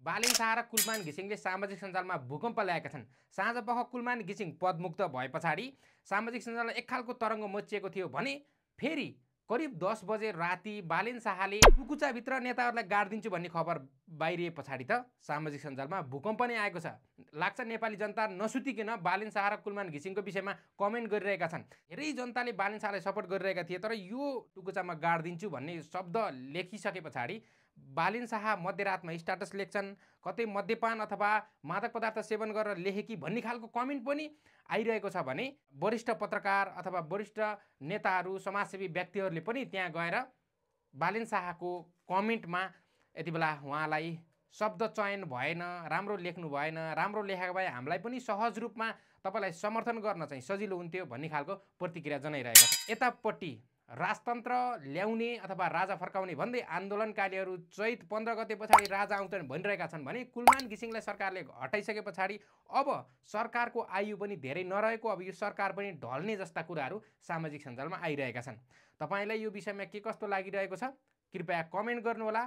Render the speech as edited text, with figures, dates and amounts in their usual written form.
बालिन शाह र कुलमान घिसिङले सामाजिक सञ्जालमा भूकम्प ल्याएका छन्। साँझपख कुलमान घिसिङ पदमुक्त भए पछाडि सामाजिक सञ्जालमा एक खालको तरङ्ग मचिएको थियो भने फेरि करिब 10 बजे राति बालिन शाहले कुकुचाभित्र नेताहरूलाई गाडिदिन्छु भन्ने खबर बाहिरिए पछाडि त सामाजिक सञ्जालमा भूकम्प नै आएको छ। लाग्छ नेपाली जनता नसुतिकन बालिन शाह र कुलमान घिसिङको विषयमा कमेन्ट गरिरहेका छन्। धेरै जनताले बालिन शाहलाई सपोर्ट गरिरहेका थिए, तर यो टुकुचामा गाडिदिन्छु भन्ने शब्द लेखिसके पछाडि बालिन शाह मध्यरातमा स्ट्याटस लेख्छन्, कतै मद्यपान अथवा मादक पदार्थ सेवन गरेर लेखेकी भन्ने खालको कमेन्ट पनि आइरहेको छ भने वरिष्ठ पत्रकार अथवा वरिष्ठ नेताहरू समाजसेवी व्यक्तिहरूले पनि त्यहाँ गएर बालिन शाहको कमेन्टमा यति बेला उहाँलाई शब्द चयन भएन, राम्रो लेख्नु भएन, राम्रो लेखेको भए हामीलाई पनि सहज रूपमा तपाईँलाई समर्थन गर्न चाहिँ सजिलो हुन्थ्यो भन्ने खालको प्रतिक्रिया जनाइरहेका छन्। यतापट्टि राजतन्त्र ल्याउने अथवा राजा फर्काउने भन्दै आन्दोलनकारीहरू चैत 15 गते पछाडि राजा आउँछन् भनिरहेका छन् भने कुलमान घिसिङलाई सरकारले हटाइसके पछाडि अब सरकारको आयु पनि धेरै नरहेको, अब यो सरकार पनि ढल्ने जस्ता कुराहरू सामाजिक सञ्जालमा आइरहेका छन्। तपाईँलाई यो विषयमा के कस्तो लागिरहेको छ कृपया कमेन्ट गर्नुहोला।